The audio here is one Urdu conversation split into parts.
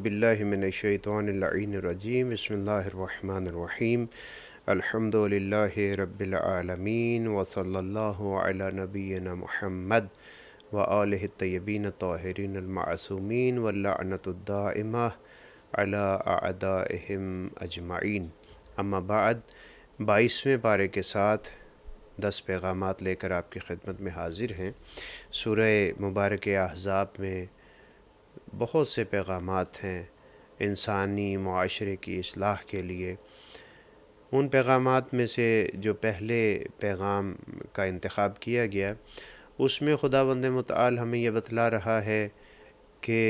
باللہ من الشیطان اللعین الرجیم بسم اللہ الرحمن الرحیم الحمد للہ رب العالمین وصلی اللہ علی نبینا محمد وآلہ الطیبین الطاہرین المعصومین واللعنۃ الدائمہ علی اعدائہم اجمعین. اما بعد 22ویں پارے کے ساتھ 10 پیغامات لے کر آپ کی خدمت میں حاضر ہیں. سورہ مبارک احزاب میں بہت سے پیغامات ہیں انسانی معاشرے کی اصلاح کے لیے. ان پیغامات میں سے جو پہلے پیغام کا انتخاب کیا گیا اس میں خداوند متعال ہمیں یہ بتلا رہا ہے کہ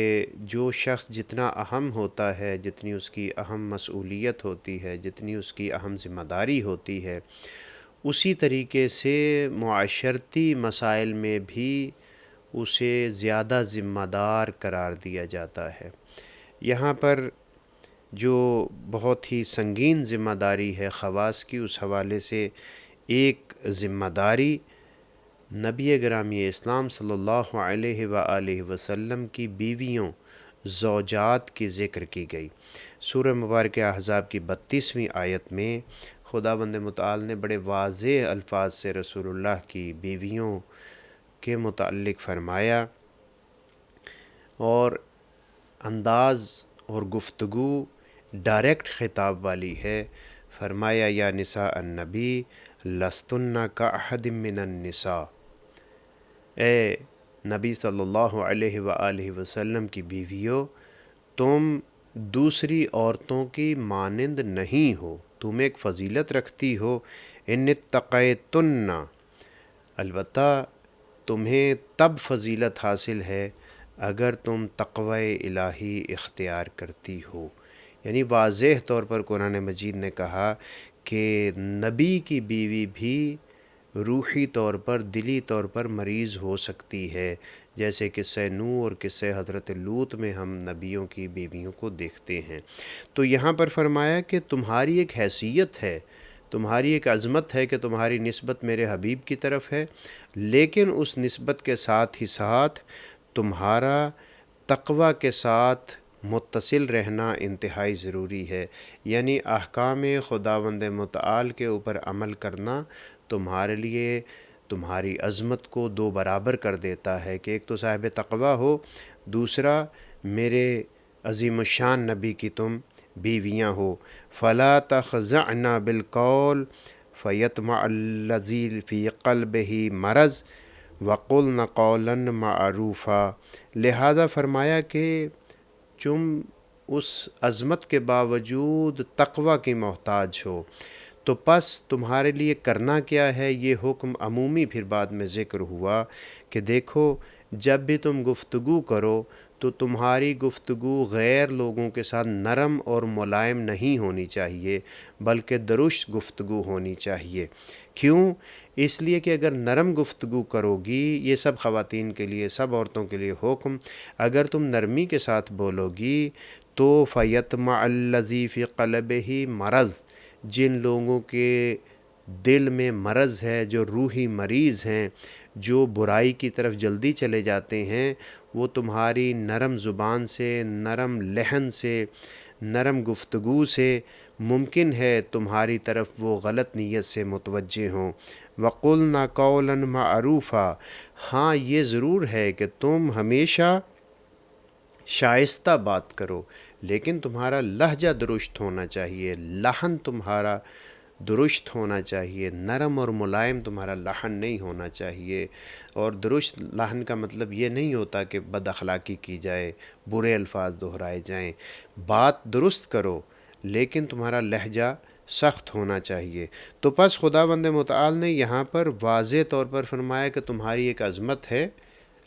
جو شخص جتنا اہم ہوتا ہے، جتنی اس کی اہم مسئولیت ہوتی ہے، جتنی اس کی اہم ذمہ داری ہوتی ہے، اسی طریقے سے معاشرتی مسائل میں بھی اسے زیادہ ذمہ دار قرار دیا جاتا ہے. یہاں پر جو بہت ہی سنگین ذمہ داری ہے خواص کی، اس حوالے سے ایک ذمہ داری نبی گرامی اسلام صلی اللہ علیہ وآلہ وسلم کی بیویوں زوجات کی ذکر کی گئی. سورہ مبارک احزاب کی 32ویں آیت میں خداوند متعال نے بڑے واضح الفاظ سے رسول اللہ کی بیویوں کے متعلق فرمایا، اور انداز اور گفتگو ڈائریکٹ خطاب والی ہے. فرمایا یا نساء النبی لستن کاحد من النساء، اے نبی صلی اللہ علیہ وآلہ وسلم کی بیویوں، تم دوسری عورتوں کی مانند نہیں ہو، تم ایک فضیلت رکھتی ہو. ان اتقیتن، البتہ تمہیں تب فضیلت حاصل ہے اگر تم تقوی الہی اختیار کرتی ہو. یعنی واضح طور پر قرآن مجید نے کہا کہ نبی کی بیوی بھی روحی طور پر، دلی طور پر مریض ہو سکتی ہے، جیسے قصہ نوح اور قصہ حضرت لوط میں ہم نبیوں کی بیویوں کو دیکھتے ہیں. تو یہاں پر فرمایا کہ تمہاری ایک حیثیت ہے، تمہاری ایک عظمت ہے کہ تمہاری نسبت میرے حبیب کی طرف ہے، لیکن اس نسبت کے ساتھ ہی ساتھ تمہارا تقوی کے ساتھ متصل رہنا انتہائی ضروری ہے. یعنی احکام خداوند متعال کے اوپر عمل کرنا تمہارے لیے تمہاری عظمت کو 2 برابر کر دیتا ہے کہ ایک تو صاحب تقوی ہو، دوسرا میرے عظیم الشان نبی کی تم بیویاں ہو. فلا تخضعن بالقول فیطمع الذی فی قلبہ مرض وقلن قولا معروفا. لہذا فرمایا کہ تم اس عظمت کے باوجود تقوی کی محتاج ہو، تو پس تمہارے لیے کرنا کیا ہے. یہ حکم عمومی پھر بعد میں ذکر ہوا کہ دیکھو جب بھی تم گفتگو کرو تو تمہاری گفتگو غیر لوگوں کے ساتھ نرم اور ملائم نہیں ہونی چاہیے، بلکہ درست گفتگو ہونی چاہیے. کیوں؟ اس لیے کہ اگر نرم گفتگو کرو گی، یہ سب خواتین کے لیے، سب عورتوں کے لیے حکم، اگر تم نرمی کے ساتھ بولو گی تو فیطمع الذی فی قلبہ مرض، جن لوگوں کے دل میں مرض ہے، جو روحی مریض ہیں، جو برائی کی طرف جلدی چلے جاتے ہیں، وہ تمہاری نرم زبان سے، نرم لہن سے، نرم گفتگو سے ممکن ہے تمہاری طرف وہ غلط نیت سے متوجہ ہوں. وَقُلْنَا قَوْلًا مَعْرُوفًا، ہاں یہ ضرور ہے کہ تم ہمیشہ شائستہ بات کرو، لیکن تمہارا لہجہ درست ہونا چاہیے، لحن تمہارا درست ہونا چاہیے، نرم اور ملائم تمہارا لحن نہیں ہونا چاہیے. اور درست لحن کا مطلب یہ نہیں ہوتا کہ بد اخلاقی کی جائے، برے الفاظ دہرائے جائیں. بات درست کرو لیکن تمہارا لہجہ سخت ہونا چاہیے. تو پس خداوند متعال نے یہاں پر واضح طور پر فرمایا کہ تمہاری ایک عظمت ہے،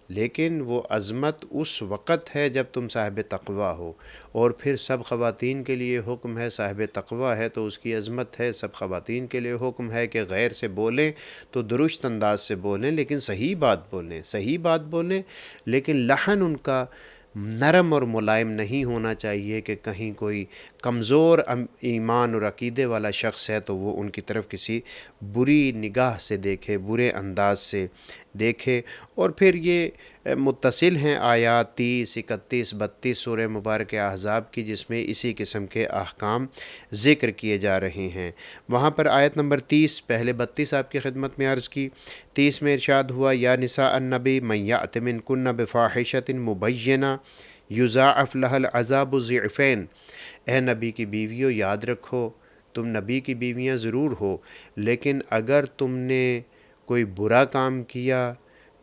لیکن وہ عظمت اس وقت ہے جب تم صاحب تقوی ہو. اور پھر سب خواتین کے لیے حکم ہے، صاحب تقوی ہے تو اس کی عظمت ہے. سب خواتین کے لیے حکم ہے کہ غیر سے بولیں تو درست انداز سے بولیں، لیکن صحیح بات بولیں، صحیح بات بولیں، لیکن لحن ان کا نرم اور ملائم نہیں ہونا چاہیے کہ کہیں کوئی کمزور ایمان اور عقیدے والا شخص ہے تو وہ ان کی طرف کسی بری نگاہ سے دیکھے، برے انداز سے دیکھے. اور پھر یہ متصل ہیں آیات 30، 31، 32 سورہ مبارک احزاب کی، جس میں اسی قسم کے احکام ذکر کیے جا رہے ہیں۔ وہاں پر آیت نمبر 30، پہلے 32 آپ کی خدمت میں عرض کی، 30 میں ارشاد ہوا یا نساء النبی من یأت منکن بفاحشۃ مبینہ یضاعف لها العذاب ضعفین۔ اے نبی کی بیویوں، یاد رکھو تم نبی کی بیویاں ضرور ہو، لیکن اگر تم نے کوئی برا کام کیا،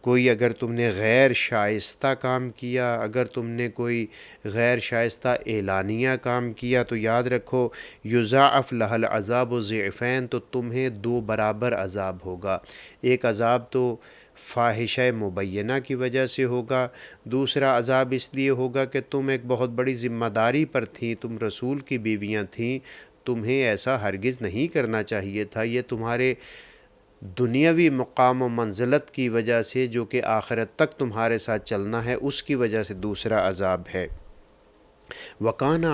کوئی اگر تم نے غیر شائستہ کام کیا، اگر تم نے کوئی غیر شائستہ اعلانیہ کام کیا، تو یاد رکھو یضاعف لها العذاب ضعفین، تو تمہیں 2 برابر عذاب ہوگا۔ ایک عذاب تو فاحشہ مبینہ کی وجہ سے ہوگا، دوسرا عذاب اس لیے ہوگا کہ تم ایک بہت بڑی ذمہ داری پر تھی، تم رسول کی بیویاں تھیں، تمہیں ایسا ہرگز نہیں کرنا چاہیے تھا۔ یہ تمہارے دنیاوی مقام و منزلت کی وجہ سے، جو کہ آخرت تک تمہارے ساتھ چلنا ہے، اس کی وجہ سے دوسرا عذاب ہے۔ وَكَانَ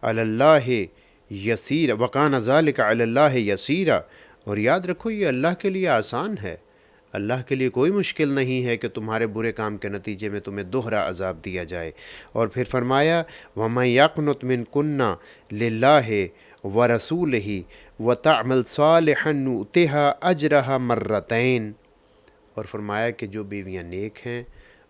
عَلَى اللَّهِ يَسِيرًا وَكَانَ ذَلِكَ عَلَى اللَّهِ يَسِيرًا، اور یاد رکھو یہ اللہ کے لیے آسان ہے، اللہ کے لیے کوئی مشکل نہیں ہے کہ تمہارے برے کام کے نتیجے میں تمہیں دوہرا عذاب دیا جائے۔ اور پھر فرمایا وَمَن يَقْنُتْ مِنكُنَّ لِلَّهِ وَرَسُولِهِ وَتَعْمَلْ صَالِحًا نُؤْتِهَا أَجْرَهَا مَرَّتَيْن، اور فرمایا کہ جو بیویاں نیک ہیں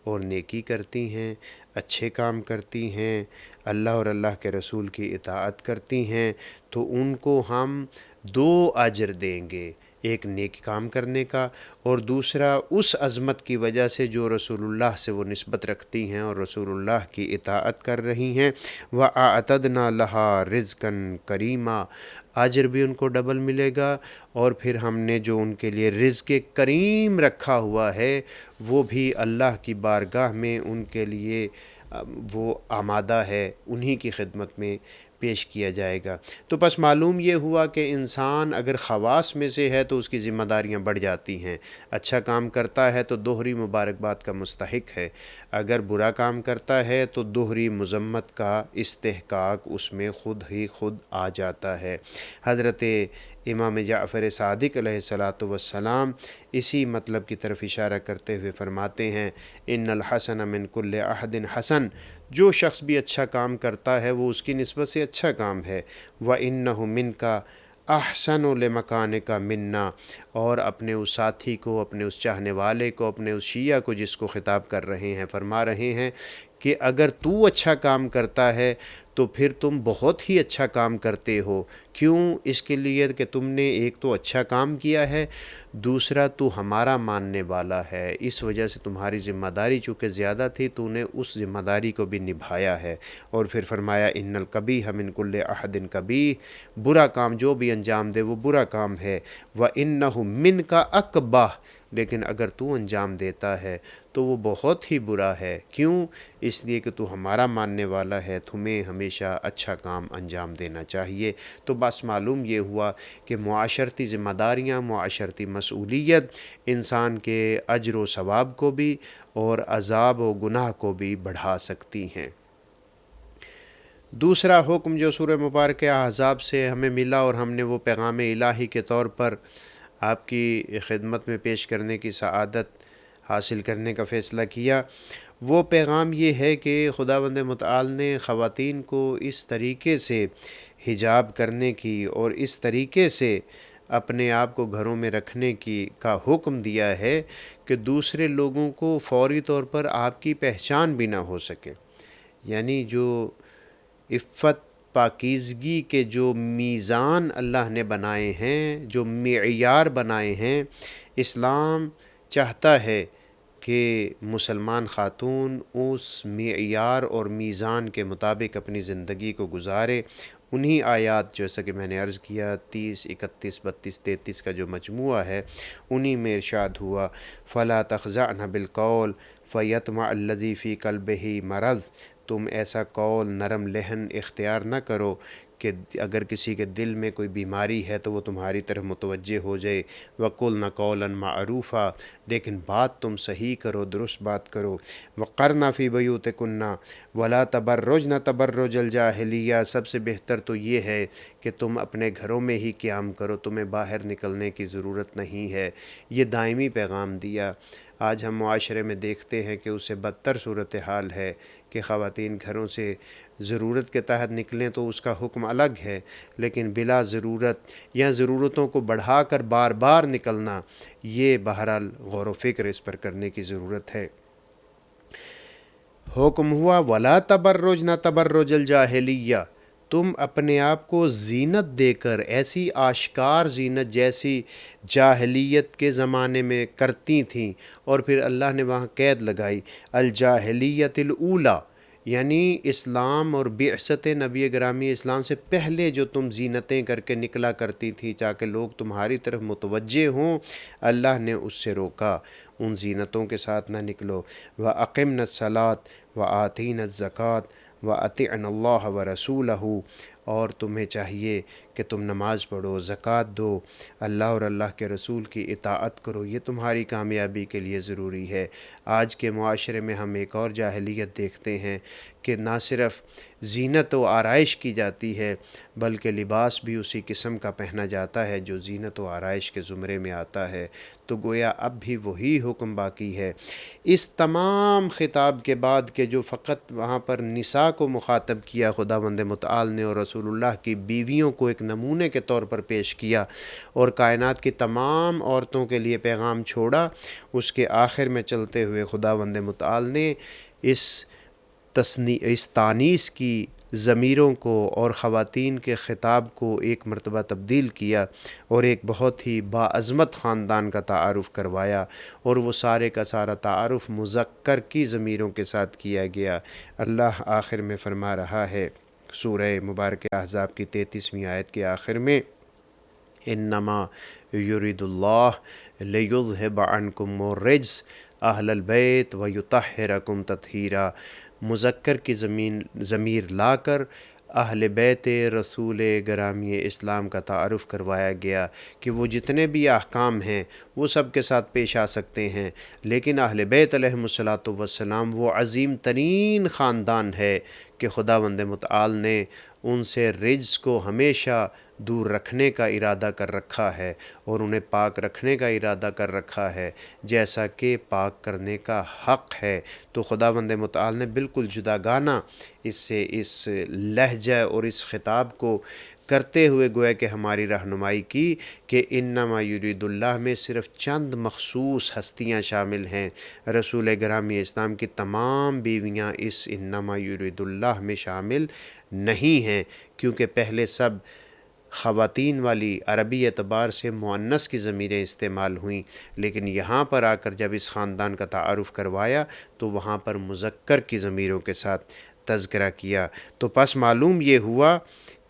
اور نیکی کرتی ہیں، اچھے کام کرتی ہیں، اللہ اور اللہ کے رسول کی اطاعت کرتی ہیں، تو ان کو ہم 2 اجر دیں گے، ایک نیک کام کرنے کا، اور دوسرا اس عظمت کی وجہ سے جو رسول اللہ سے وہ نسبت رکھتی ہیں اور رسول اللہ کی اطاعت کر رہی ہیں۔ وَأَعْتَدْنَا لَهَا رِزْقًا كَرِيمًا، اجر بھی ان کو ڈبل ملے گا، اور پھر ہم نے جو ان کے لیے رزق کریم رکھا ہوا ہے وہ بھی اللہ کی بارگاہ میں ان کے لیے وہ آمادہ ہے، انہی کی خدمت میں پیش کیا جائے گا۔ تو بس معلوم یہ ہوا کہ انسان اگر خواص میں سے ہے تو اس کی ذمہ داریاں بڑھ جاتی ہیں، اچھا کام کرتا ہے تو دوہری مبارکباد کا مستحق ہے، اگر برا کام کرتا ہے تو دوہری مذمت کا استحقاق اس میں خود ہی خود آ جاتا ہے۔ حضرت امام جعفر صادق علیہ السلام اسی مطلب کی طرف اشارہ کرتے ہوئے فرماتے ہیں ان الحسن من کل احد حسن، جو شخص بھی اچھا کام کرتا ہے وہ اس کی نسبت سے اچھا کام ہے۔ وَإِنَّهُ مِنْكَ احسن لمکانک منا، اور اپنے اس ساتھی کو، اپنے اس چاہنے والے کو، اپنے اس شیعہ کو جس کو خطاب کر رہے ہیں، فرما رہے ہیں کہ اگر تو اچھا کام کرتا ہے تو پھر تم بہت ہی اچھا کام کرتے ہو۔ کیوں؟ اس کے لیے کہ تم نے ایک تو اچھا کام کیا ہے، دوسرا تو ہمارا ماننے والا ہے، اس وجہ سے تمہاری ذمہ داری چونکہ زیادہ تھی، تو نے اس ذمہ داری کو بھی نبھایا ہے۔ اور پھر فرمایا ان القبیح من کل احد قبیح، برا کام جو بھی انجام دے وہ برا کام ہے۔ وَإِنَّهُ مِنْكَ أَقْبَحُ، لیکن اگر تو انجام دیتا ہے تو وہ بہت ہی برا ہے۔ کیوں؟ اس لیے کہ تو ہمارا ماننے والا ہے، تمہیں ہمیشہ اچھا کام انجام دینا چاہیے۔ تو بس معلوم یہ ہوا کہ معاشرتی ذمہ داریاں، معاشرتی مسئولیت انسان کے اجر و ثواب کو بھی اور عذاب و گناہ کو بھی بڑھا سکتی ہیں۔ دوسرا حکم جو سورہ مبارکہ احزاب سے ہمیں ملا اور ہم نے وہ پیغام الہی کے طور پر آپ کی خدمت میں پیش کرنے کی سعادت حاصل کرنے کا فیصلہ کیا، وہ پیغام یہ ہے کہ خداوند متعال نے خواتین کو اس طریقے سے حجاب کرنے کی اور اس طریقے سے اپنے آپ کو گھروں میں رکھنے کا حکم دیا ہے کہ دوسرے لوگوں کو فوری طور پر آپ کی پہچان بھی نہ ہو سکے۔ یعنی جو عفت پاکیزگی کے جو میزان اللہ نے بنائے ہیں، جو معیار بنائے ہیں، اسلام چاہتا ہے کہ مسلمان خاتون اس معیار اور میزان کے مطابق اپنی زندگی کو گزارے۔ انہی آیات جیسا کہ میں نے عرض کیا 30، 31، 32، 33 کا جو مجموعہ ہے، انہی میں ارشاد ہوا فَلَا تَخْضَعْنَ بِالْقَوْلِ فَيَطْمَعَ الَّذِي فِي قَلْبِهِ مَرَضٌ، تم ایسا قول نرم لہن اختیار نہ کرو کہ اگر کسی کے دل میں کوئی بیماری ہے تو وہ تمہاری طرف متوجہ ہو جائے۔ وَقُلْنَ قَوْلًا مَعْرُوفًا، لیکن بات تم صحیح کرو، درست بات کرو۔ وَقَرْنَ فِي بُيُوتِكُنَّ وَلَا تَبَرَّجْنَ تَبَرُّجَ الْجَاهِلِيَّةِ، سب سے بہتر تو یہ ہے کہ تم اپنے گھروں میں ہی قیام کرو، تمہیں باہر نکلنے کی ضرورت نہیں ہے۔ یہ دائمی پیغام دیا۔ آج ہم معاشرے میں دیکھتے ہیں کہ اس سے بدتر صورتحال ہے کہ خواتین گھروں سے ضرورت کے تحت نکلیں تو اس کا حکم الگ ہے، لیکن بلا ضرورت یا ضرورتوں کو بڑھا کر بار بار نکلنا، یہ بہرحال غور و فکر اس پر کرنے کی ضرورت ہے۔ حکم ہوا وَلَا تَبَرُّجْنَ تَبَرُّجَ الْجَاهِلِيَّةِ، تم اپنے آپ کو زینت دے کر، ایسی آشکار زینت جیسی جاہلیت کے زمانے میں کرتی تھیں، اور پھر اللہ نے وہاں قید لگائی الجاہلیت الاولیٰ، یعنی اسلام اور بعثت نبی گرامی اسلام سے پہلے جو تم زینتیں کر کے نکلا کرتی تھی تاکہ لوگ تمہاری طرف متوجہ ہوں، اللہ نے اس سے روکا، ان زینتوں کے ساتھ نہ نکلو۔ وَأَقِمْنَ الصَّلَاةَ وَآتِينَ الزَّكَاةَ وَأَطِعْنَ اللَّهَ وَرَسُولَهُ، اور تمہیں چاہیے کہ تم نماز پڑھو، زکوٰۃ دو، اللہ اور اللہ کے رسول کی اطاعت کرو، یہ تمہاری کامیابی کے لیے ضروری ہے۔ آج کے معاشرے میں ہم ایک اور جاہلیت دیکھتے ہیں کہ نہ صرف زینت و آرائش کی جاتی ہے بلکہ لباس بھی اسی قسم کا پہنا جاتا ہے جو زینت و آرائش کے زمرے میں آتا ہے، تو گویا اب بھی وہی حکم باقی ہے۔ اس تمام خطاب کے بعد کہ جو فقط وہاں پر نساء کو مخاطب کیا خداوند متعال نے اور رسول اللہ کی بیویوں کو ایک نمونے کے طور پر پیش کیا اور کائنات کی تمام عورتوں کے لیے پیغام چھوڑا، اس کے آخر میں چلتے ہوئے خداوند متعال نے اس تانیث کی ضمیروں کو اور خواتین کے خطاب کو ایک مرتبہ تبدیل کیا اور ایک بہت ہی باعظمت خاندان کا تعارف کروایا، اور وہ سارے کا سارا تعارف مذکر کی ضمیروں کے ساتھ کیا گیا۔ اللہ آخر میں فرما رہا ہے سورہ مبارک احزاب کی 33ویں آیت کے آخر میں، انما یرید اللہ لیذہب عنکم الرجس اہل البیت ویطہرکم تطہیرا، مذکر کی ضمیر لا کر اہل بیت رسول گرامی اسلام کا تعارف کروایا گیا کہ وہ جتنے بھی احکام ہیں وہ سب کے ساتھ پیش آ سکتے ہیں، لیکن اہل بیت علیہم الصلاۃ والسلام وہ عظیم ترین خاندان ہے کہ خداوند متعال نے ان سے رجس کو ہمیشہ دور رکھنے کا ارادہ کر رکھا ہے اور انہیں پاک رکھنے کا ارادہ کر رکھا ہے جیسا کہ پاک کرنے کا حق ہے۔ تو خداوند متعال نے بالکل جداگانہ اس لہجہ اور اس خطاب کو کرتے ہوئے گویا کہ ہماری رہنمائی کی کہ انما یرید اللہ میں صرف چند مخصوص ہستیاں شامل ہیں، رسول گرامی اسلام کی تمام بیویاں اس انما یرید اللہ میں شامل نہیں ہیں، کیونکہ پہلے سب خواتین والی عربی اعتبار سے مؤنث کی ضمیریں استعمال ہوئیں، لیکن یہاں پر آ کر جب اس خاندان کا تعارف کروایا تو وہاں پر مذکر کی ضمیروں کے ساتھ تذکرہ کیا۔ تو پس معلوم یہ ہوا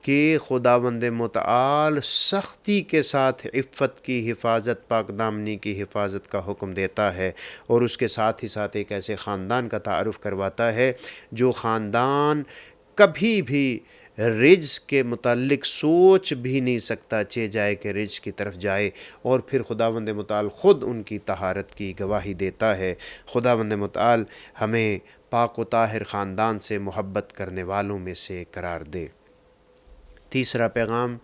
کہ خداوند متعال سختی کے ساتھ عفت کی حفاظت، پاک دامنی کی حفاظت کا حکم دیتا ہے، اور اس کے ساتھ ہی ساتھ ایک ایسے خاندان کا تعارف کرواتا ہے جو خاندان کبھی بھی رجس کے متعلق سوچ بھی نہیں سکتا چہ جائے کہ رجس کی طرف جائے، اور پھر خداوند متعال خود ان کی طہارت کی گواہی دیتا ہے۔ خداوند متعال ہمیں پاک و طاہر خاندان سے محبت کرنے والوں میں سے قرار دے۔ تیسرا پیغام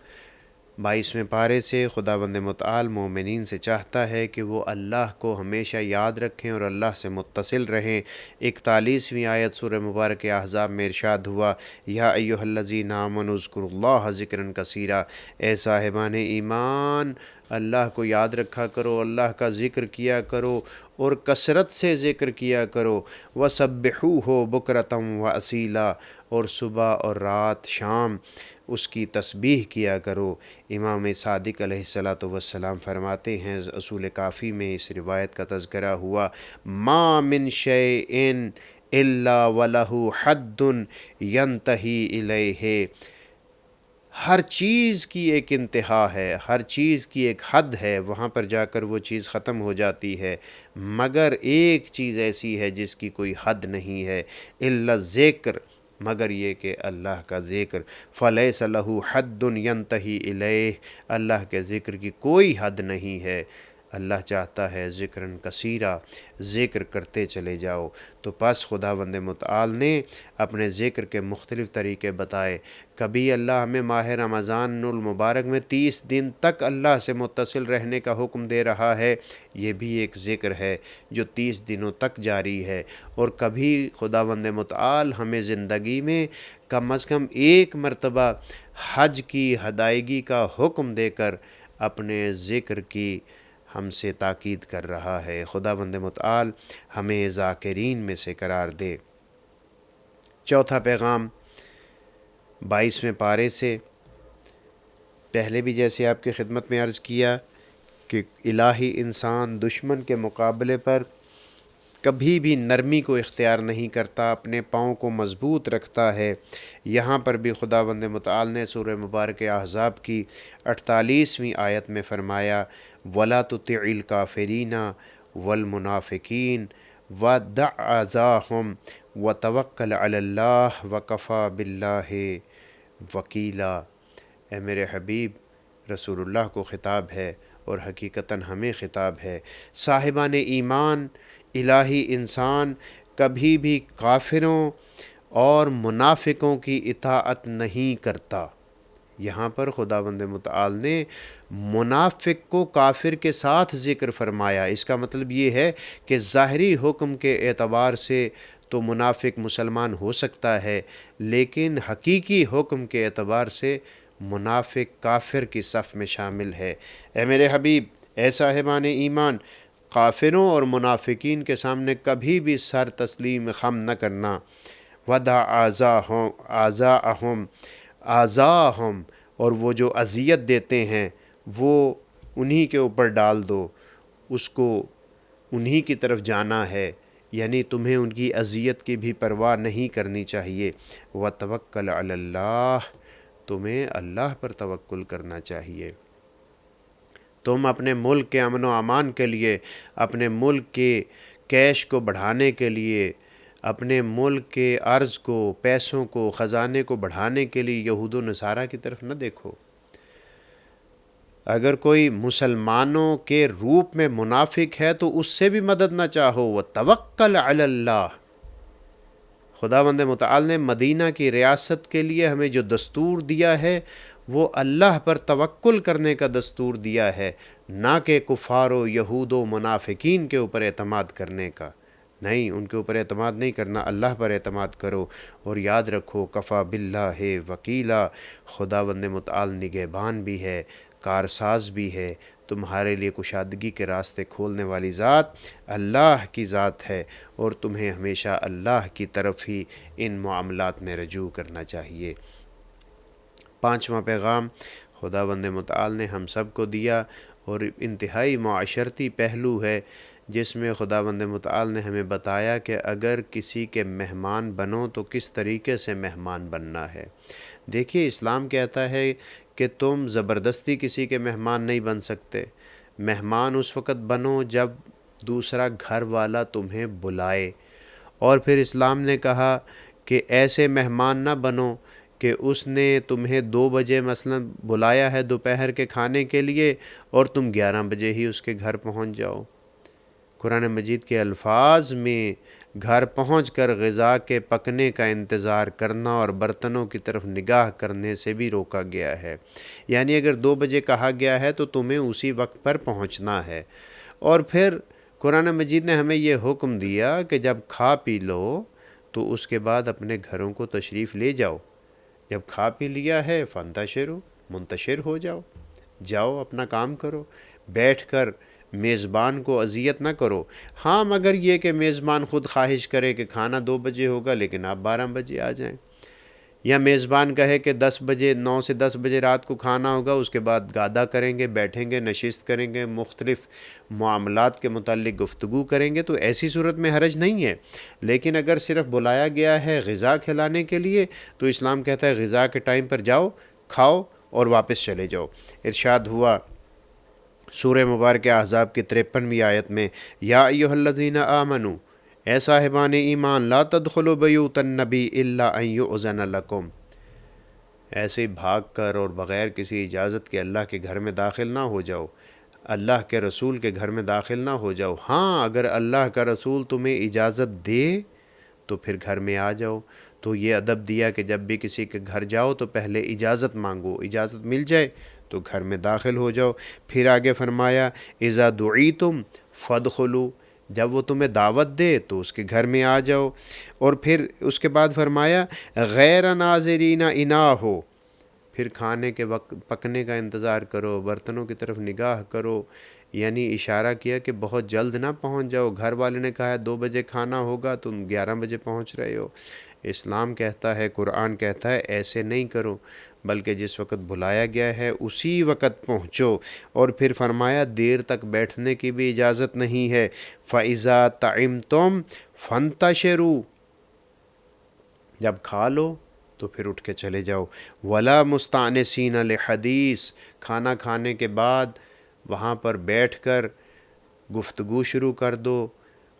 22ویں پارے سے خداوند متعال مومنین سے چاہتا ہے کہ وہ اللہ کو ہمیشہ یاد رکھیں اور اللہ سے متصل رہیں۔ 41ویں آیت سورہ مبارک احزاب میں ارشاد ہوا، یا ایھا الذین آمنوا اذکروا اللہ ذکرا کثیرا، اے صاحبان ایمان اللہ کو یاد رکھا کرو، اللہ کا ذکر کیا کرو اور کثرت سے ذکر کیا کرو، وسبحوہ بکرۃ واصیلا، اور صبح اور رات شام اس کی تسبیح کیا کرو۔ امام صادق علیہ الصلاۃ والسلام فرماتے ہیں، اصول کافی میں اس روایت کا تذکرہ ہوا، ما من شیء الا ولہ حد ینتہی الیہ، ہر چیز کی ایک انتہا ہے، ہر چیز کی ایک حد ہے، وہاں پر جا کر وہ چیز ختم ہو جاتی ہے، مگر ایک چیز ایسی ہے جس کی کوئی حد نہیں ہے، الا ذکر، مگر یہ کہ اللہ کا ذکر، فلیس لہ حد ینتہی الیہ، اللہ کے ذکر کی کوئی حد نہیں ہے۔ اللہ چاہتا ہے ذکرن کثیرہ، ذکر کرتے چلے جاؤ۔ تو پس خداوند متعال نے اپنے ذکر کے مختلف طریقے بتائے۔ کبھی اللہ ہمیں ماہ رمضان المبارک میں 30 دن تک اللہ سے متصل رہنے کا حکم دے رہا ہے، یہ بھی ایک ذکر ہے جو 30 دنوں تک جاری ہے۔ اور کبھی خداوند متعال ہمیں زندگی میں کم از کم ایک مرتبہ حج کی ادائیگی کا حکم دے کر اپنے ذکر کی ہم سے تاکید کر رہا ہے۔ خداوند متعال ہمیں ذاکرین میں سے قرار دے۔ چوتھا پیغام 22ویں پارے سے، پہلے بھی جیسے آپ کی خدمت میں عرض کیا کہ الہی انسان دشمن کے مقابلے پر کبھی بھی نرمی کو اختیار نہیں کرتا، اپنے پاؤں کو مضبوط رکھتا ہے۔ یہاں پر بھی خداوند متعال نے سورہ مبارک احزاب کی 48ویں آیت میں فرمایا، وَلَا تُطِعِ الْكَافِرِينَ وَالْمُنَافِقِينَ وَدَعْ أَذَاهُمْ وَتَوَكَّلْ عَلَى اللَّهِ وَكَفَى بِاللَّهِ وَكِيلًا۔ اے میرے حبیب رسول اللہ کو خطاب ہے اور حقیقتاً ہمیں خطاب ہے۔ صاحبان ایمان، الہی انسان کبھی بھی کافروں اور منافقوں کی اطاعت نہیں کرتا۔ یہاں پر خداوند متعال نے منافق کو کافر کے ساتھ ذکر فرمایا۔ اس کا مطلب یہ ہے کہ ظاہری حکم کے اعتبار سے تو منافق مسلمان ہو سکتا ہے، لیکن حقیقی حکم کے اعتبار سے منافق کافر کی صف میں شامل ہے۔ اے میرے حبیب، اے صاحبان ایمان، کافروں اور منافقین کے سامنے کبھی بھی سر تسلیم خم نہ کرنا۔ وَدَعْ آذَاهُمْ، اور وہ جو اذیت دیتے ہیں وہ انہی کے اوپر ڈال دو، اس کو انہی کی طرف جانا ہے، یعنی تمہیں ان کی اذیت کی بھی پرواہ نہیں کرنی چاہیے۔ وَتَوَكَّلْ عَلَى اللَّهِ، تمہیں اللہ پر توکل کرنا چاہیے۔ تم اپنے ملک کے امن و امان کے لیے، اپنے ملک کے کیش کو بڑھانے کے لیے، اپنے ملک کے ارض کو، پیسوں کو، خزانے کو بڑھانے کے لیے یہود و نصارہ کی طرف نہ دیکھو۔ اگر کوئی مسلمانوں کے روپ میں منافق ہے تو اس سے بھی مدد نہ چاہو۔ وَتَوَكَّلْ عَلَى اللَّهِ، خداوند متعال نے مدینہ کی ریاست کے لیے ہمیں جو دستور دیا ہے وہ اللہ پر توکل کرنے کا دستور دیا ہے، نہ کہ کفار و یہود و منافقین کے اوپر اعتماد کرنے کا۔ نہیں، ان کے اوپر اعتماد نہیں کرنا، اللہ پر اعتماد کرو۔ اور یاد رکھو، کفا باللہ وکیلا، خداوند متعال نگہبان بھی ہے، کارساز بھی ہے، تمہارے لیے کشادگی کے راستے کھولنے والی ذات اللہ کی ذات ہے، اور تمہیں ہمیشہ اللہ کی طرف ہی ان معاملات میں رجوع کرنا چاہیے۔ پانچواں پیغام خداوند متعال نے ہم سب کو دیا، اور انتہائی معاشرتی پہلو ہے، جس میں خداوند متعال نے ہمیں بتایا کہ اگر کسی کے مہمان بنو تو کس طریقے سے مہمان بننا ہے۔ دیکھیے، اسلام کہتا ہے کہ تم زبردستی کسی کے مہمان نہیں بن سکتے۔ مہمان اس وقت بنو جب دوسرا گھر والا تمہیں بلائے، اور پھر اسلام نے کہا کہ ایسے مہمان نہ بنو کہ اس نے تمہیں 2 بجے مثلا بلایا ہے دوپہر کے کھانے کے لیے اور تم 11 بجے ہی اس کے گھر پہنچ جاؤ۔ قرآن مجید کے الفاظ میں گھر پہنچ کر غذا کے پکنے کا انتظار کرنا اور برتنوں کی طرف نگاہ کرنے سے بھی روکا گیا ہے۔ یعنی اگر 2 بجے کہا گیا ہے تو تمہیں اسی وقت پر پہنچنا ہے۔ اور پھر قرآن مجید نے ہمیں یہ حکم دیا کہ جب کھا پی لو تو اس کے بعد اپنے گھروں کو تشریف لے جاؤ۔ جب کھا پی لیا ہے فانتشروا، منتشر ہو جاؤ، جاؤ اپنا کام کرو، بیٹھ کر میزبان کو اذیت نہ کرو۔ ہاں، مگر یہ کہ میزبان خود خواہش کرے کہ کھانا 2 بجے ہوگا لیکن آپ 12 بجے آ جائیں، یا میزبان کہے کہ 10 بجے، 9 سے 10 بجے رات کو کھانا ہوگا، اس کے بعد گادا کریں گے، بیٹھیں گے، نشست کریں گے، مختلف معاملات کے متعلق گفتگو کریں گے، تو ایسی صورت میں حرج نہیں ہے۔ لیکن اگر صرف بلایا گیا ہے غذا کھلانے کے لیے تو اسلام کہتا ہے غذا کے ٹائم پر جاؤ، کھاؤ اور واپس چلے جاؤ۔ ارشاد ہوا سورہ مبارکہ احزاب کی 53ویں آیت میں، یا ایھا الذین آمنوا، اے صاحبان ایمان، لا تدخلوا بیوت النبی الا ان یؤذن لکم، ایسے ہی بھاگ کر اور بغیر کسی اجازت کے اللہ کے گھر میں داخل نہ ہو جاؤ، اللہ کے رسول کے گھر میں داخل نہ ہو جاؤ۔ ہاں اگر اللہ کا رسول تمہیں اجازت دے تو پھر گھر میں آ جاؤ۔ تو یہ ادب دیا کہ جب بھی کسی کے گھر جاؤ تو پہلے اجازت مانگو، اجازت مل جائے تو گھر میں داخل ہو جاؤ۔ پھر آگے فرمایا اذا دعیتم فادخلوا، جب وہ تمہیں دعوت دے تو اس کے گھر میں آ جاؤ۔ اور پھر اس کے بعد فرمایا غیر ناظرین اناہ، پھر کھانے کے وقت پکنے کا انتظار کرو، برتنوں کی طرف نگاہ کرو، یعنی اشارہ کیا کہ بہت جلد نہ پہنچ جاؤ۔ گھر والے نے کہا ہے 2 بجے کھانا ہوگا، تم 11 بجے پہنچ رہے ہو۔ اسلام کہتا ہے، قرآن کہتا ہے ایسے نہیں کرو، بلکہ جس وقت بلایا گیا ہے اسی وقت پہنچو۔ اور پھر فرمایا دیر تک بیٹھنے کی بھی اجازت نہیں ہے۔ فَإِذَا طَعِمْتُمْ فَانْتَشِرُوا، جب کھا لو تو پھر اٹھ کے چلے جاؤ۔ وَلَا مُسْتَأْنِسِينَ لِحَدِيث، کھانا کھانے کے بعد وہاں پر بیٹھ کر گفتگو شروع کر دو،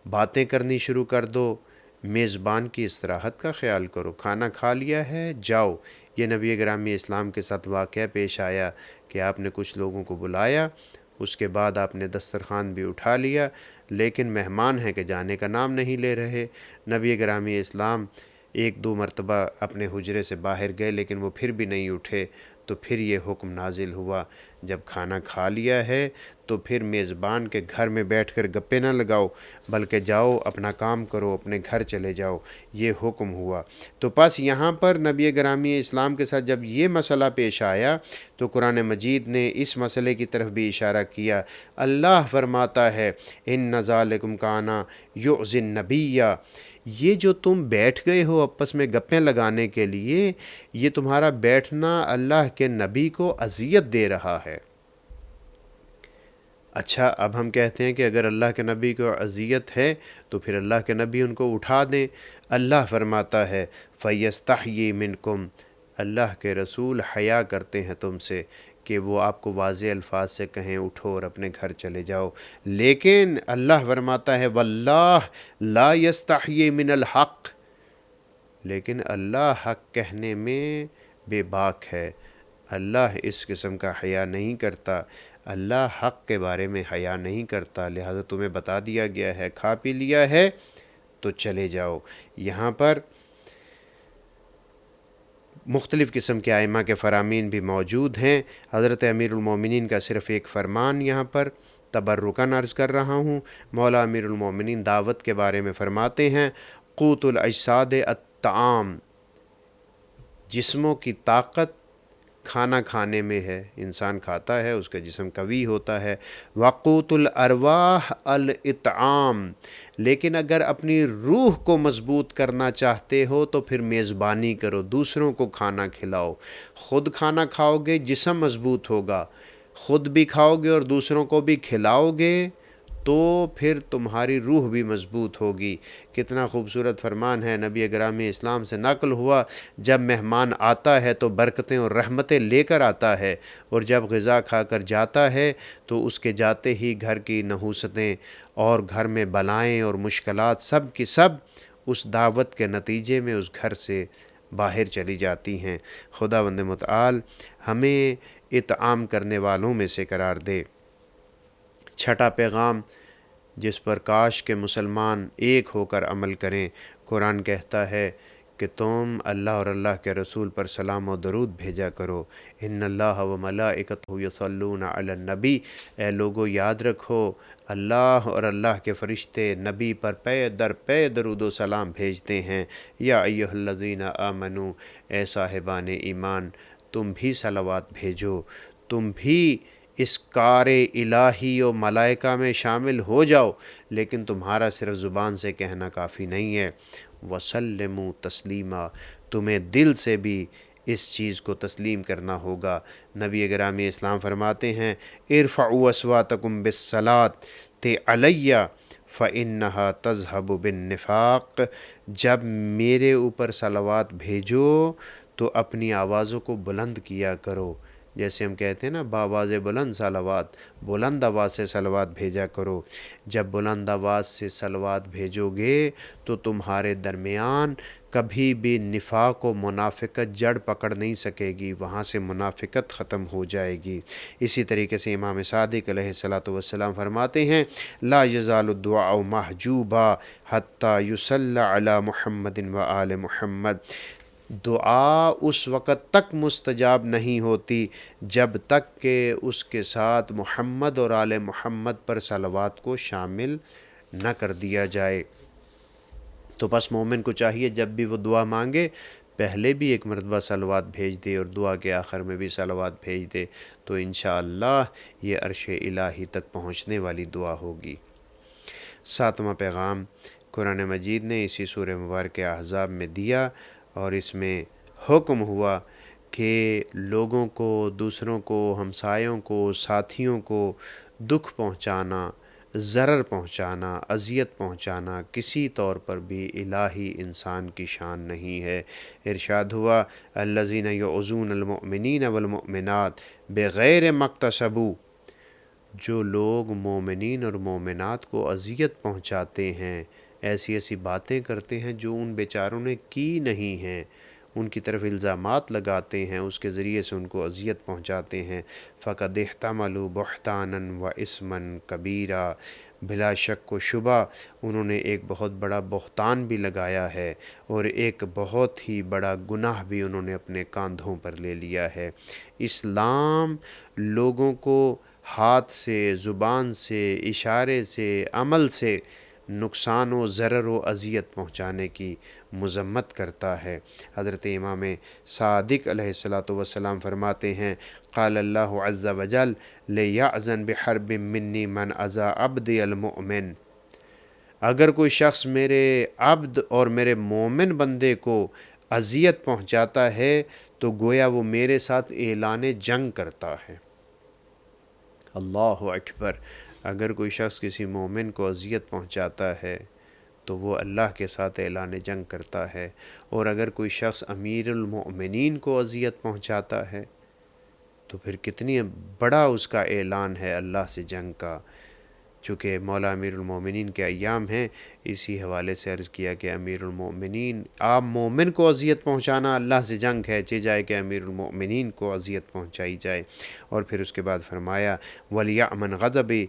باتیں کرنی شروع کر دو۔ میزبان کی استراحت کا خیال کرو، کھانا کھا لیا ہے جاؤ۔ یہ نبی گرامی اسلام کے ساتھ واقعہ پیش آیا کہ آپ نے کچھ لوگوں کو بلایا، اس کے بعد آپ نے دسترخوان بھی اٹھا لیا، لیکن مہمان ہیں کہ جانے کا نام نہیں لے رہے۔ نبی گرامی اسلام 1-2 مرتبہ اپنے حجرے سے باہر گئے لیکن وہ پھر بھی نہیں اٹھے، تو پھر یہ حکم نازل ہوا جب کھانا کھا لیا ہے تو پھر میزبان کے گھر میں بیٹھ کر گپے نہ لگاؤ، بلکہ جاؤ اپنا کام کرو، اپنے گھر چلے جاؤ، یہ حکم ہوا۔ تو پس یہاں پر نبی گرامی اسلام کے ساتھ جب یہ مسئلہ پیش آیا تو قرآن مجید نے اس مسئلے کی طرف بھی اشارہ کیا۔ اللہ فرماتا ہے ان ذالکم کان یؤذی النبی، یہ جو تم بیٹھ گئے ہو آپس میں گپیں لگانے کے لیے، یہ تمہارا بیٹھنا اللہ کے نبی کو اذیت دے رہا ہے۔ اچھا اب ہم کہتے ہیں کہ اگر اللہ کے نبی کو اذیت ہے تو پھر اللہ کے نبی ان کو اٹھا دیں۔ اللہ فرماتا ہے فَيَسْتَحْيِي مِنْكُمْ، اللہ کے رسول حیا کرتے ہیں تم سے کہ وہ آپ کو واضح الفاظ سے کہیں اٹھو اور اپنے گھر چلے جاؤ، لیکن اللہ فرماتا ہے وَاللَّهُ لَا يَسْتَحْيِي مِنَ الْحَقِّ، لیکن اللہ حق کہنے میں بے باک ہے، اللہ اس قسم کا حیا نہیں کرتا، اللہ حق کے بارے میں حیا نہیں کرتا، لہٰذا تمہیں بتا دیا گیا ہے، کھا پی لیا ہے تو چلے جاؤ۔ یہاں پر مختلف قسم کے ائمہ کے فرامین بھی موجود ہیں۔ حضرت امیر المومنین کا صرف ایک فرمان یہاں پر تبرکاً عرض کر رہا ہوں۔ مولا امیر المومنین دعوت کے بارے میں فرماتے ہیں قوت الاجساد الطعام، جسموں کی طاقت کھانا کھانے میں ہے، انسان کھاتا ہے اس کا جسم قوی ہوتا ہے۔ وقوت الارواح الاطعام، لیکن اگر اپنی روح کو مضبوط کرنا چاہتے ہو تو پھر میزبانی کرو، دوسروں کو کھانا کھلاؤ۔ خود کھانا کھاؤ گے جسم مضبوط ہوگا، خود بھی کھاؤ گے اور دوسروں کو بھی کھلاؤ گے تو پھر تمہاری روح بھی مضبوط ہوگی۔ کتنا خوبصورت فرمان ہے، نبی گرامی اسلام سے نقل ہوا جب مہمان آتا ہے تو برکتیں اور رحمتیں لے کر آتا ہے، اور جب غذا کھا کر جاتا ہے تو اس کے جاتے ہی گھر کی نحوستیں اور گھر میں بلائیں اور مشکلات سب کی سب اس دعوت کے نتیجے میں اس گھر سے باہر چلی جاتی ہیں۔ خداوند متعال ہمیں اطعام کرنے والوں میں سے قرار دے۔ چھٹا پیغام جس پر کاش کے مسلمان ایک ہو کر عمل کریں، قرآن کہتا ہے کہ تم اللہ اور اللہ کے رسول پر سلام و درود بھیجا کرو۔ ان اللہ و ملائکتہ یصلون علی النبی، اے لوگو یاد رکھو اللہ اور اللہ کے فرشتے نبی پر پے در پے درود و سلام بھیجتے ہیں۔ یا ایھا الذین آمنو، اے صاحبان ایمان تم بھی صلوات بھیجو، تم بھی اس کار الہی و ملائکہ میں شامل ہو جاؤ، لیکن تمہارا صرف زبان سے کہنا کافی نہیں ہے۔ وسلموا تسلیما، تمہیں دل سے بھی اس چیز کو تسلیم کرنا ہوگا۔ نبی گرامی اسلام فرماتے ہیں ارفعوا اصواتکم بالصلاۃ علی فانھا تذھب بالنفاق، جب میرے اوپر صلوات بھیجو تو اپنی آوازوں کو بلند کیا کرو، جیسے ہم کہتے ہیں نا بآواز بلند صلوات، بلند آواز سے صلوات بھیجا کرو۔ جب بلند آواز سے صلوات بھیجو گے تو تمہارے درمیان کبھی بھی نفاق و منافقت جڑ پکڑ نہیں سکے گی، وہاں سے منافقت ختم ہو جائے گی۔ اسی طریقے سے امام صادق علیہ الصلوۃ والسلام فرماتے ہیں لا یزال الدعاء محجوبا حتی یصلی علی محمد و آل محمد، دعا اس وقت تک مستجاب نہیں ہوتی جب تک کہ اس کے ساتھ محمد اور آل محمد پر صلوات کو شامل نہ کر دیا جائے۔ تو بس مومن کو چاہیے جب بھی وہ دعا مانگے پہلے بھی ایک مرتبہ صلوات بھیج دے اور دعا کے آخر میں بھی صلوات بھیج دے، تو انشاءاللہ یہ عرش الہی تک پہنچنے والی دعا ہوگی۔ 7واں پیغام قرآن مجید نے اسی سورہ مبارک احزاب میں دیا، اور اس میں حکم ہوا کہ لوگوں کو، دوسروں کو، ہمسایوں کو، ساتھیوں کو دکھ پہنچانا، ضرر پہنچانا، اذیت پہنچانا کسی طور پر بھی الہی انسان کی شان نہیں ہے۔ ارشاد ہوا الذین یعظون المؤمنین والمؤمنات بغیر ما اکتسبوا، جو لوگ مومنین اور مومنات کو اذیت پہنچاتے ہیں، ایسی ایسی باتیں کرتے ہیں جو ان بیچاروں نے کی نہیں ہیں، ان کی طرف الزامات لگاتے ہیں، اس کے ذریعے سے ان کو اذیت پہنچاتے ہیں، فقد احتملوا بہتانا و اثما کبیرا، بلا شک و شبہ انہوں نے ایک بہت بڑا بہتان بھی لگایا ہے اور ایک بہت ہی بڑا گناہ بھی انہوں نے اپنے کاندھوں پر لے لیا ہے۔ اسلام لوگوں کو ہاتھ سے، زبان سے، اشارے سے، عمل سے نقصان و ضرر و اذیت پہنچانے کی مذمت کرتا ہے۔ حضرت امام صادق علیہ الصلوۃ والسلام فرماتے ہیں قال اللہ عز وجل لیأذن بحرب منی من اذی عبدی المؤمن، اگر کوئی شخص میرے عبد اور میرے مومن بندے کو اذیت پہنچاتا ہے تو گویا وہ میرے ساتھ اعلان جنگ کرتا ہے۔ اللہ اکبر، اگر کوئی شخص کسی مومن کو اذیت پہنچاتا ہے تو وہ اللہ کے ساتھ اعلان جنگ کرتا ہے، اور اگر کوئی شخص امیر المؤمنین کو اذیت پہنچاتا ہے تو پھر کتنی بڑا اس کا اعلان ہے اللہ سے جنگ کا۔ چونکہ مولا امیر المومنین کے ایام ہیں، اسی حوالے سے عرض کیا کہ امیر المومنین، آپ مومن کو اذیت پہنچانا اللہ سے جنگ ہے، چاہے جائے کہ امیر المومنین کو اذیت پہنچائی جائے۔ اور پھر اس کے بعد فرمایا وَلْيَأْمَنْ غَضَبِي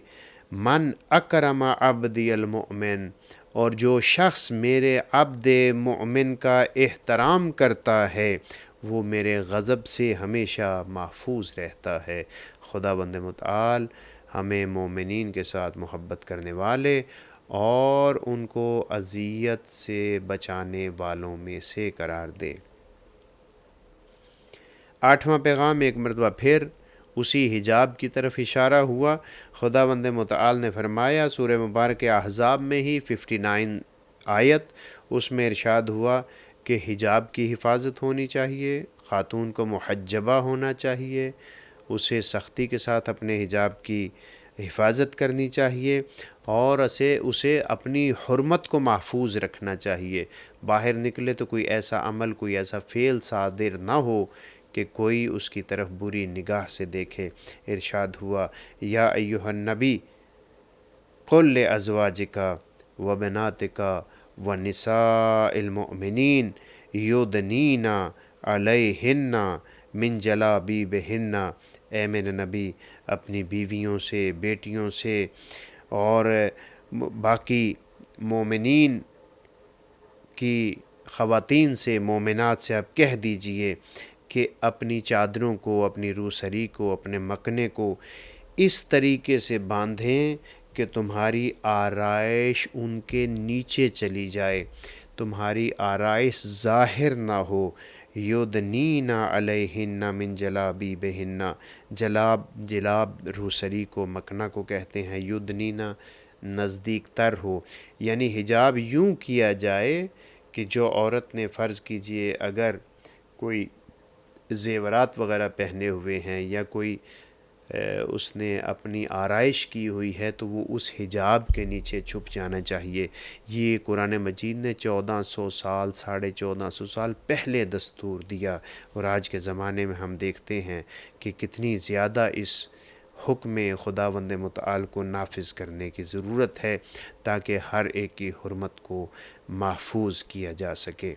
مَنْ أَكْرَمَ عَبْدِيَ الْمُؤْمِنَ، اور جو شخص میرے عبد مومن کا احترام کرتا ہے وہ میرے غضب سے ہمیشہ محفوظ رہتا ہے۔ خدا بند متعال ہمیں مومنین کے ساتھ محبت کرنے والے اور ان کو اذیت سے بچانے والوں میں سے قرار دے۔ 8واں پیغام ایک مرتبہ پھر اسی حجاب کی طرف اشارہ ہوا۔ خدا بند متعال نے فرمایا سورہ مبارک احزاب میں ہی 59 آیت، اس میں ارشاد ہوا کہ حجاب کی حفاظت ہونی چاہیے، خاتون کو محجبہ ہونا چاہیے، اسے سختی کے ساتھ اپنے حجاب کی حفاظت کرنی چاہیے، اور اسے اپنی حرمت کو محفوظ رکھنا چاہیے۔ باہر نکلے تو کوئی ایسا عمل، کوئی ایسا فعل صادر نہ ہو کہ کوئی اس کی طرف بری نگاہ سے دیکھے۔ ارشاد ہوا یا ایھا النبی قل لازواجک وبناتک ونساء المؤمنین یدنین علیہن من جلابیبہن، اے میرے نبی اپنی بیویوں سے، بیٹیوں سے اور باقی مومنین کی خواتین سے، مومنات سے آپ کہہ دیجئے کہ اپنی چادروں کو، اپنی روسری کو، اپنے مکنے کو اس طریقے سے باندھیں کہ تمہاری آرائش ان کے نیچے چلی جائے، تمہاری آرائش ظاہر نہ ہو۔ یدنین علیہن من جلابیبہن، جلاب روسری کو، مکنا کو کہتے ہیں، یدنین نزدیک تر ہو، یعنی حجاب یوں کیا جائے کہ جو عورت نے فرض کیجئے اگر کوئی زیورات وغیرہ پہنے ہوئے ہیں یا کوئی اس نے اپنی آرائش کی ہوئی ہے تو وہ اس حجاب کے نیچے چھپ جانا چاہیے۔ یہ قرآن مجید نے 1400 سال 1450 سال پہلے دستور دیا، اور آج کے زمانے میں ہم دیکھتے ہیں کہ کتنی زیادہ اس حکم خداوند متعال کو نافذ کرنے کی ضرورت ہے تاکہ ہر ایک کی حرمت کو محفوظ کیا جا سکے۔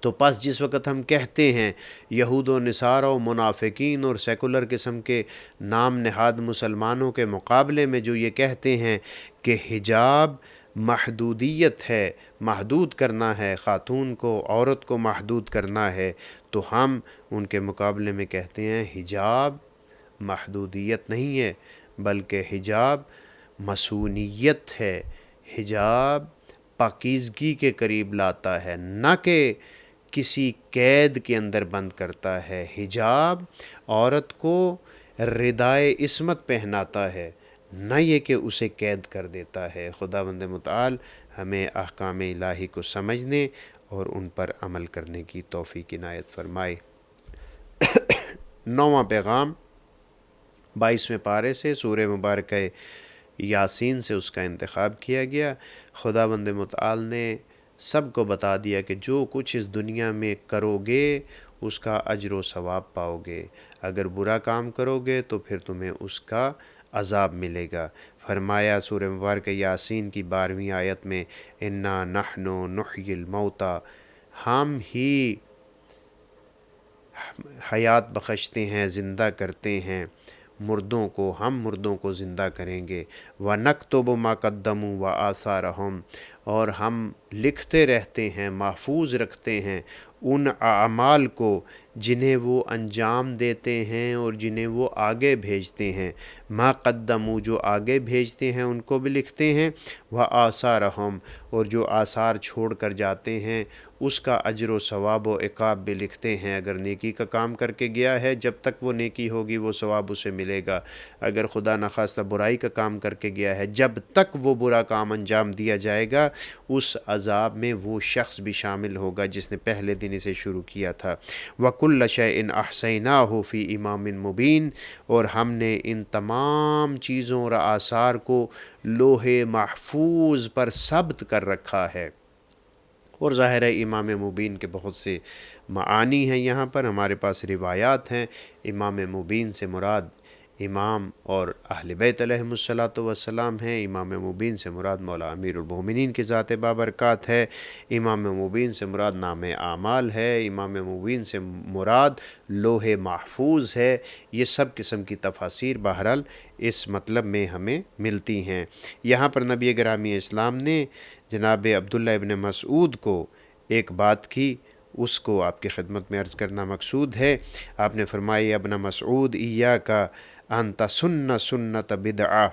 تو پس جس وقت ہم کہتے ہیں یہود و نصارہ و منافقین اور سیکولر قسم کے نام نہاد مسلمانوں کے مقابلے میں جو یہ کہتے ہیں کہ حجاب محدودیت ہے، محدود کرنا ہے، خاتون کو، عورت کو محدود کرنا ہے، تو ہم ان کے مقابلے میں کہتے ہیں حجاب محدودیت نہیں ہے، بلکہ حجاب مصونیت ہے، حجاب پاکیزگی کے قریب لاتا ہے، نہ کہ کسی قید کے اندر بند کرتا ہے۔ حجاب عورت کو ردائے عصمت پہناتا ہے، نہ یہ کہ اسے قید کر دیتا ہے۔ خداوند متعال ہمیں احکام الہی کو سمجھنے اور ان پر عمل کرنے کی توفیق عنایت فرمائے۔ 9واں پیغام 22ویں پارے سے سورہ مبارکہ یاسین سے اس کا انتخاب کیا گیا۔ خداوند متعال نے سب کو بتا دیا کہ جو کچھ اس دنیا میں کرو گے اس کا اجر و ثواب پاؤ گے، اگر برا کام کرو گے تو پھر تمہیں اس کا عذاب ملے گا۔ فرمایا سورہ مبارکہ یاسین کی 12ویں آیت میں انا نحن نحیی الموتى، ہم ہی حیات بخشتے ہیں، زندہ کرتے ہیں مردوں کو، ہم مردوں کو زندہ کریں گے۔ وَنَكْتُبُ مَا قَدَّمُوا وَآثَارَهُمْ، اور ہم لکھتے رہتے ہیں، محفوظ رکھتے ہیں ان اعمال کو جنہیں وہ انجام دیتے ہیں اور جنہیں وہ آگے بھیجتے ہیں۔ ما قدموا، جو آگے بھیجتے ہیں ان کو بھی لکھتے ہیں، وآثارہم، اور جو آثار چھوڑ کر جاتے ہیں اس کا اجر و ثواب و عقاب بھی لکھتے ہیں۔ اگر نیکی کا کام کر کے گیا ہے جب تک وہ نیکی ہوگی وہ ثواب اسے ملے گا، اگر خدا نخواستہ برائی کا کام کر کے گیا ہے جب تک وہ برا کام انجام دیا جائے گا اس عذاب میں وہ شخص بھی شامل ہوگا جس نے پہلے دن اسے شروع کیا تھا۔ وَكُلَّ شَيْءٍ أَحْصَيْنَاهُ فِي إِمَامٍ مُبِينٍ، اور ہم نے ان تمام چیزوں اور آثار کو لوح محفوظ پر ثبت کر رکھا ہے۔ اور ظاہر ہے امام مبین کے بہت سے معانی ہیں، یہاں پر ہمارے پاس روایات ہیں۔ امام مبین سے مراد امام اور اہل بیت علیہم الصلاۃ والسلام ہیں۔ امام مبین سے مراد مولا امیر المومنین کی ذات بابرکات ہے۔ امام مبین سے مراد نام اعمال ہے۔ امام مبین سے مراد لوح محفوظ ہے۔ یہ سب قسم کی تفاسیر بہرحال اس مطلب میں ہمیں ملتی ہیں۔ یہاں پر نبی گرامی اسلام نے جناب عبداللہ ابن مسعود کو ایک بات کی، اس کو آپ کی خدمت میں عرض کرنا مقصود ہے۔ آپ نے فرمایا ابن مسعود ایاک ان تسن سنت بدعہ،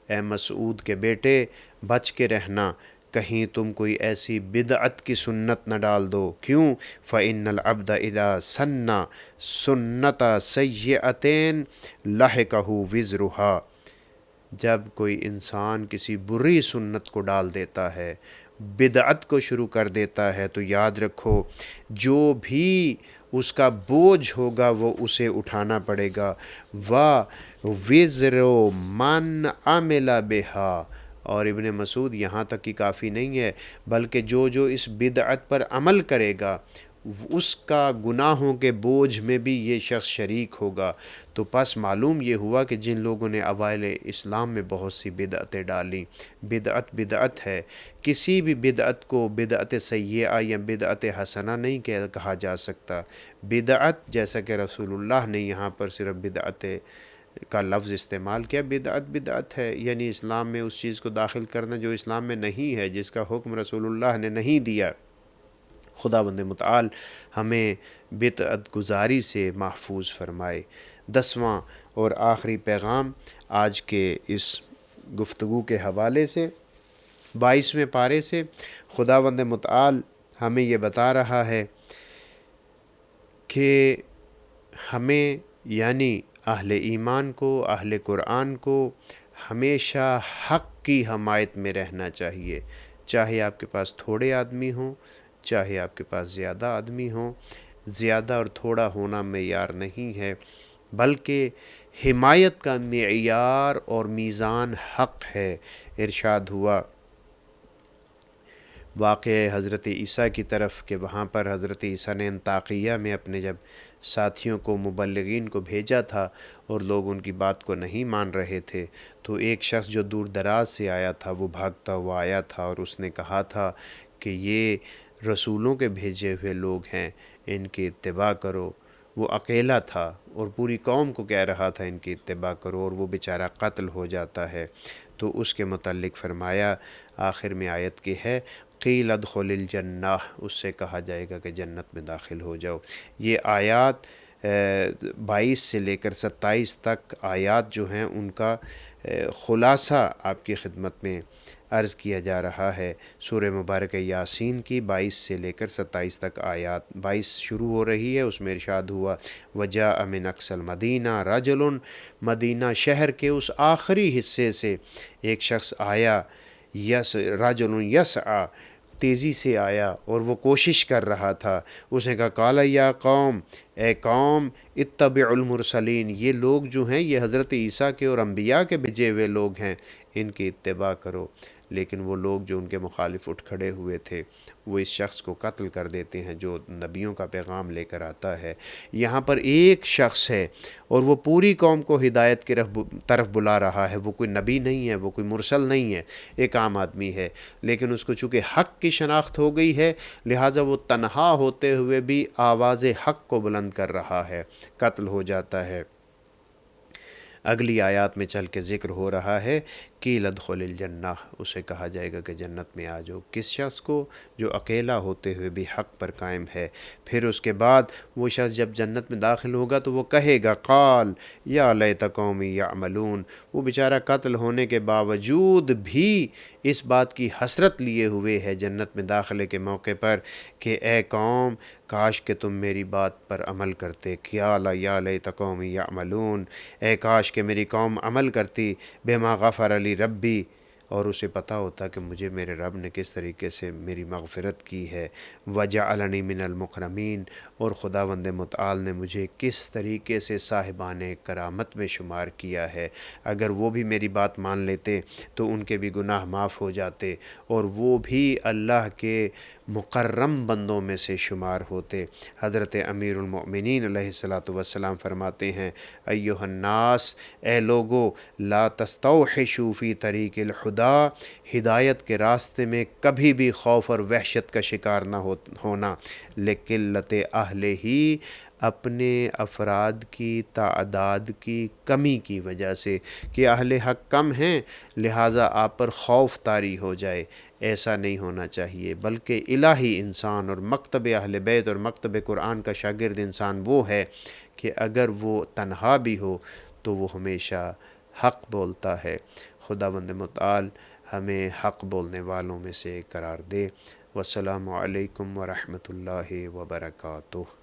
اے مسعود کے بیٹے بچ کے رہنا کہیں تم کوئی ایسی بدعت کی سنت نہ ڈال دو۔ کیوں؟ فإن العبد اذا سن سنت سیئۃ لحقہ وزرها، جب کوئی انسان کسی بری سنت کو ڈال دیتا ہے، بدعت کو شروع کر دیتا ہے، تو یاد رکھو جو بھی اس کا بوجھ ہوگا وہ اسے اٹھانا پڑے گا۔ وَوِزْرُ مَنْ عَمِلَ بِهَا، اور ابن مسعود یہاں تک کہ کافی نہیں ہے بلکہ جو اس بدعت پر عمل کرے گا اس کا گناہوں کے بوجھ میں بھی یہ شخص شریک ہوگا۔ تو پس معلوم یہ ہوا کہ جن لوگوں نے اوائل اسلام میں بہت سی بدعتیں ڈالیں، بدعت بدعت ہے، کسی بھی بدعت کو بدعت سیئہ یا بدعت حسنہ نہیں کہا جا سکتا۔ بدعت جیسا کہ رسول اللہ نے یہاں پر صرف بدعت کا لفظ استعمال کیا، بدعت بدعت ہے، یعنی اسلام میں اس چیز کو داخل کرنا جو اسلام میں نہیں ہے، جس کا حکم رسول اللہ نے نہیں دیا۔ خداوند متعال ہمیں بدعت گزاری سے محفوظ فرمائے۔ 10واں اور آخری پیغام آج کے اس گفتگو کے حوالے سے 22ویں پارے سے خداوند متعال ہمیں یہ بتا رہا ہے کہ ہمیں یعنی اہل ایمان کو، اہل قرآن کو ہمیشہ حق کی حمایت میں رہنا چاہیے، چاہے آپ کے پاس تھوڑے آدمی ہوں، چاہے آپ کے پاس زیادہ آدمی ہوں۔ زیادہ اور تھوڑا ہونا معیار نہیں ہے، بلکہ حمایت کا معیار اور میزان حق ہے۔ ارشاد ہوا واقع حضرت عیسیٰ کی طرف کہ وہاں پر حضرت عیسیٰ نے انطاکیہ میں اپنے جب ساتھیوں کو، مبلغین کو بھیجا تھا اور لوگ ان کی بات کو نہیں مان رہے تھے، تو ایک شخص جو دور دراز سے آیا تھا وہ بھاگتا ہوا آیا تھا اور اس نے کہا تھا کہ یہ رسولوں کے بھیجے ہوئے لوگ ہیں، ان کی اتباع کرو۔ وہ اکیلا تھا اور پوری قوم کو کہہ رہا تھا ان کی اتباع کرو، اور وہ بیچارہ قتل ہو جاتا ہے۔ تو اس کے متعلق فرمایا آخر میں آیت کی ہے قیل ادخل الجنہ، اس سے کہا جائے گا کہ جنت میں داخل ہو جاؤ۔ یہ آیات 22 سے لے کر 27 تک آیات جو ہیں ان کا خلاصہ آپ کی خدمت میں عرض کیا جا رہا ہے۔ سورہ مبارکہ یاسین کی 22 سے لے کر 27 تک آیات، 22 شروع ہو رہی ہے، اس میں ارشاد ہوا وجاء من اقصی المدینہ رجل، مدینہ شہر کے اس آخری حصے سے ایک شخص آیا، رجل یسعی، تیزی سے آیا اور وہ کوشش کر رہا تھا۔ اس نے کہا قال یا قوم، اے قوم اتبعوا المرسلین، یہ لوگ جو ہیں یہ حضرت عیسیٰ کے اور انبیاء کے بھیجے ہوئے لوگ ہیں، ان کی اتباع کرو۔ لیکن وہ لوگ جو ان کے مخالف اٹھ کھڑے ہوئے تھے وہ اس شخص کو قتل کر دیتے ہیں جو نبیوں کا پیغام لے کر آتا ہے۔ یہاں پر ایک شخص ہے اور وہ پوری قوم کو ہدایت کی طرف بلا رہا ہے، وہ کوئی نبی نہیں ہے، وہ کوئی مرسل نہیں ہے، ایک عام آدمی ہے، لیکن اس کو چونکہ حق کی شناخت ہو گئی ہے لہٰذا وہ تنہا ہوتے ہوئے بھی آواز حق کو بلند کر رہا ہے، قتل ہو جاتا ہے۔ اگلی آیات میں چل کے ذکر ہو رہا ہے قیل ادخل الجنہ، اسے کہا جائے گا کہ جنت میں آ جاؤ، کس شخص کو؟ جو اکیلا ہوتے ہوئے بھی حق پر قائم ہے۔ پھر اس کے بعد وہ شخص جب جنت میں داخل ہوگا تو وہ کہے گا قال یا لیت قومی یعملون، وہ بیچارہ قتل ہونے کے باوجود بھی اس بات کی حسرت لیے ہوئے ہے جنت میں داخلے کے موقع پر کہ اے قوم کاش کہ تم میری بات پر عمل کرتے، کیا یا لیت قومی یعملون، اے کاش کہ میری قوم عمل کرتی، بما غفر علی ربی، اور اسے پتہ ہوتا کہ مجھے میرے رب نے کس طریقے سے میری مغفرت کی ہے، وجعلنی من المکرمین، اور خداوند متعال نے مجھے کس طریقے سے صاحبان کرامت میں شمار کیا ہے۔ اگر وہ بھی میری بات مان لیتے تو ان کے بھی گناہ معاف ہو جاتے اور وہ بھی اللہ کے مکرم بندوں میں سے شمار ہوتے۔ حضرت امیر المؤمنین علیہ السلام فرماتے ہیں ایھا الناس، اے لوگو، لا تستوحشوا فی طریق الہدیٰ، ہدایت کے راستے میں کبھی بھی خوف اور وحشت کا شکار نہ ہونا، لقلت اہل ہی، اپنے افراد کی تعداد کی کمی کی وجہ سے، کہ اہل حق کم ہیں لہٰذا آپ پر خوف طاری ہو جائے، ایسا نہیں ہونا چاہیے، بلکہ الہی انسان اور مکتب اہل بیت اور مکتب قرآن کا شاگرد انسان وہ ہے کہ اگر وہ تنہا بھی ہو تو وہ ہمیشہ حق بولتا ہے۔ خداوند متعال ہمیں حق بولنے والوں میں سے قرار دے۔ والسلام علیکم ورحمۃ اللہ وبرکاتہ۔